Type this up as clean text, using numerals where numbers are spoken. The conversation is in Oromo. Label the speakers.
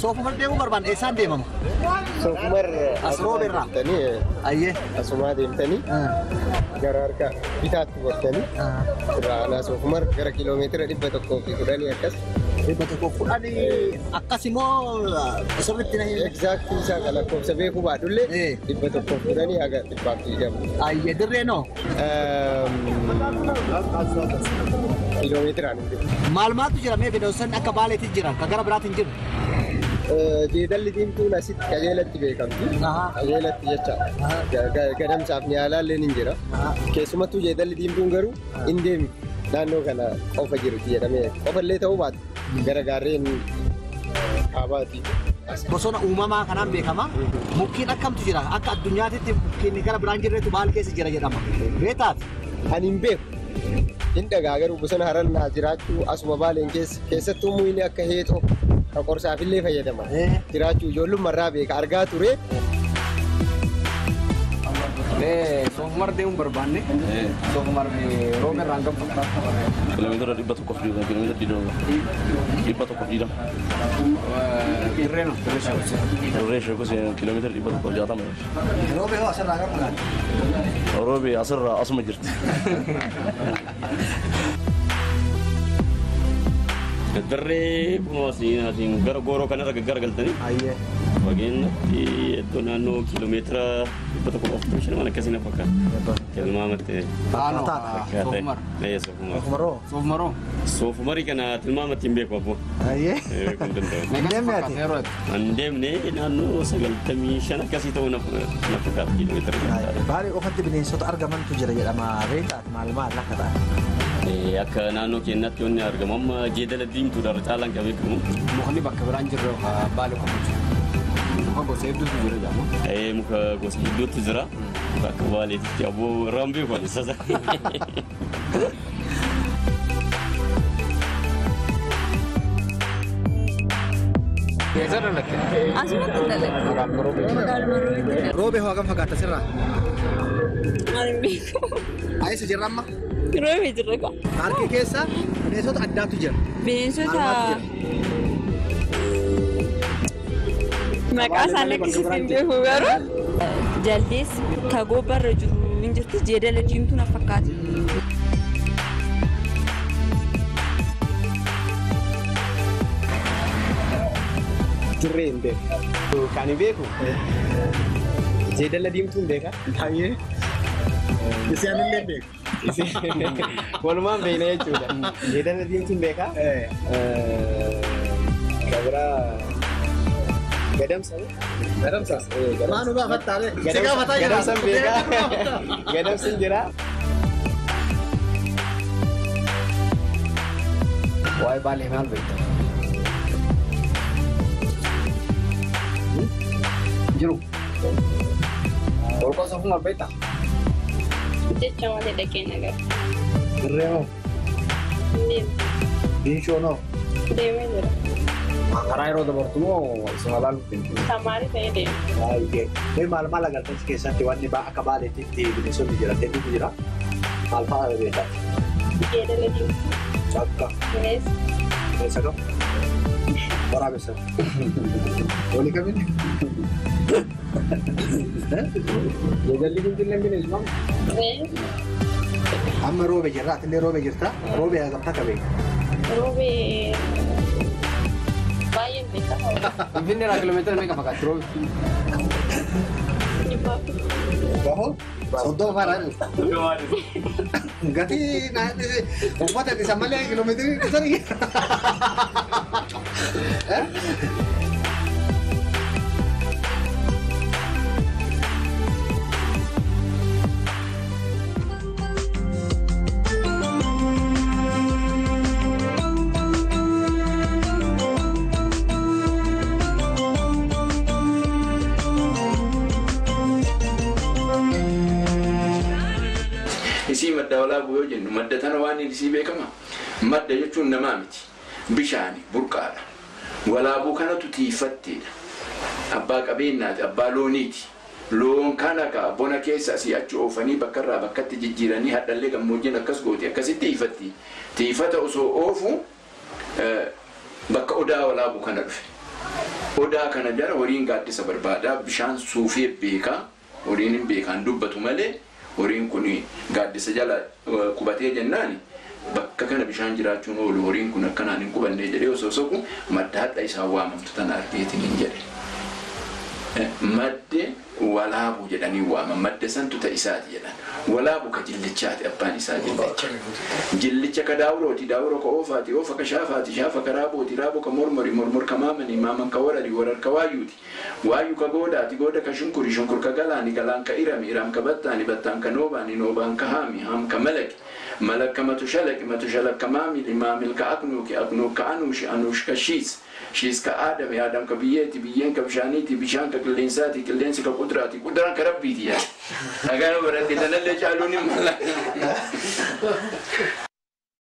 Speaker 1: سوف مرة مو بربان إنسان ديمم
Speaker 2: سوف مرة
Speaker 1: أسرو برا
Speaker 2: تاني
Speaker 1: أيه
Speaker 2: أسمع ديم تاني قرار كا بيتات بورتاني أنا سوف مرة قرار كيلومتر اللي بتكون في كوراني أكس
Speaker 1: بتكون أنا أقسمه بسرعة تناهي
Speaker 2: exact bisa kalau kau sebagai aku buat dulu di betul kau ni agak tepat jam
Speaker 1: أيه درينو
Speaker 2: kilometeran
Speaker 1: معلومات تجرا مي بدوسن أكبالة تجرا كجرا برات تجرا
Speaker 2: جدال اللي دين تونا ست كجيلة تبيكم كجيلة تيجا كدام سافني على لينجرا كيسمة تو جدال اللي دين تونغرو إندم دانو كنا أو فجرو تيجا مي أو فلي تاو بعد gara-garin abadi
Speaker 1: bosona uumamaa kanaan beekama mukkiin akkam jira akka addunyaatti mukkiin gara biraan jirre tu baal keessa jira jedhama beetaat
Speaker 2: ani hin beeku hin dhagaagaruu bosona haran naa jiraachuu asuma baaleen keessattuu muyni akka heexoo ka qorsaafillee fayyadama jiraachuu ijoollummarraa beeka argaa ture
Speaker 1: Sofumar deh berbanne, Sofumar Romer ranggam fakta.
Speaker 3: Kilometer di batu kopi, kilometer di dong, di batu kopi dong.
Speaker 1: Irreno,
Speaker 3: Resho sih kilometer di batu kopi jatuh mas.
Speaker 1: Robe ho asal ranggam kan?
Speaker 3: Robe asal asma jirt. Dari masih gara-gara karena gara-gara tadi.
Speaker 1: Ayah.
Speaker 3: Bagian di itu nano kilometer betul kopi sih mana kasih nafkah. Kelma mati.
Speaker 1: Ano? Sofumar.
Speaker 3: Iya Sofumar.
Speaker 1: Sofumaro. Sofumaro.
Speaker 3: Sofumar ikan kelma mati mbek apa?
Speaker 1: Ayah.
Speaker 3: Konten tu.
Speaker 1: Mendem ya ti.
Speaker 3: Mendem ni nano segal kami sana kasih tahu nafkah kilometer.
Speaker 1: Balik okat dibini soto argaman tu jera jera renta mal lah kata.
Speaker 3: Akka naannoo keenyatti wanni argamu jeedala diimtuu caalaan qabee qabu.
Speaker 1: Mukni bakka biraan jirre baala qabu. Muka gosa hedduutu jira jedhamu.
Speaker 3: Muka gosa hedduutu jira. Bakka baaleetti aboo raambee kun isa.
Speaker 4: Asumatti dalagde.
Speaker 1: Robe ho agam fagaata sirraa.
Speaker 4: Ani beeku.
Speaker 1: Ayisa jirra amma.
Speaker 4: Robe jirra ka.
Speaker 1: Paarkii keessa bineensota addaatu jira.
Speaker 4: Bineensota maqaa isaanii akkasitti hin beeku garuu jaldees kagoo barra jiru hin jirti jeedala diimtuu na fakkaata.
Speaker 2: Tureen beeku kan beeku jeedala diimtuun beeka
Speaker 1: Ayee. Isaan illee beeku.
Speaker 2: walumaan beekna jechuudha jeedala diimtuun beeka kabira gadamsa
Speaker 1: Maanu gaafattaa be. Si gaafataa jira.
Speaker 2: gadamsan beeka gadamsin jira
Speaker 1: Waa'ee baalee maal beekta? Jiru. Olqoon Sofumar beektaa?
Speaker 4: Jecha malee dhaqee nagar.
Speaker 1: Irree moo? Diinshoo noo?
Speaker 4: Deemee jira.
Speaker 1: Karaa yeroo dabartu moo isuma laaluutti?
Speaker 4: Tamaarii ta'ee deema.
Speaker 1: Baay'ee. Mee maal agartan keessatti wanni akka baaleetitti bineensonni jira hedduutu jira. Maal fa'aa beektaa?
Speaker 4: Jeedala diimtuu.
Speaker 1: Akka
Speaker 4: Bineensa.
Speaker 1: bineensa kam? Waraabessa. Walii kamiin? Jeedalli diimtuun bineensuma?
Speaker 4: Bineensa.
Speaker 1: Amma roobe jirra atillee roobe jirta. Roobe agamtaa qabee.
Speaker 4: Robe baay'een beekama.
Speaker 1: Finfinnee irraa kiiloomeetira meeqa fagaatti roobe? Baho? Soddoma faadhaan. Gatii uffata isa malee kiiloomeetirii dhibsanii.
Speaker 5: Isii madda walaabuu yoo jennu madda tana waan isii beekama madda jechuun namaa miti bishaani burqaadha walaabuu kanatu tiifatteedha abbaa qabeenyaati abbaa looniiti loon kana ka bona keessa asii achi oofanii bakkarraa bakkatti jijjiiranii hadhallee gammoojjiin akkas gooti akkasitti tiifata osoo oofu bakka odaa walaabuu kana dhufe odaa kana jara horiin gaaddisa barbaada bishaan suufee beekaa horiin hin beekaan dubbatu malee horiin kun gaaddisa jala qubatee jennaani bakka kana bishaan jiraachuun oolu horiin kun akkanaan hin qubannee jedhee osoo soqu madda hadha isaa waamamtu tana argeetiin hin jedhe madde walaabu jedhanii waaman madda santu ta isaati jedhan walaabu ka jillichaati abbaan isaa jillicha ka daawurooti daawuro ka oofaati oofa ka shaafaati shaafa ka raabooti raabo ka mormori mormor ka maamani maaman ka warari warar ka waayuuti waayu ka goodaati gooda ka shunkuri shunkur ka galaani galaan ka irami iram ka battaani battaan ka noobaani noobaan ka haami haam ka malaki ملك ما تشلك كمامل مامل كأكنوك أكنوك كأنوش أنوش كشيس شيس كآدم يا آدم كبيتي بيين كبشانيتي بيشان ككلينساتي كلينسي كقدراتي قدران كربيتي يا أجانو برد تنلل جالوني ملا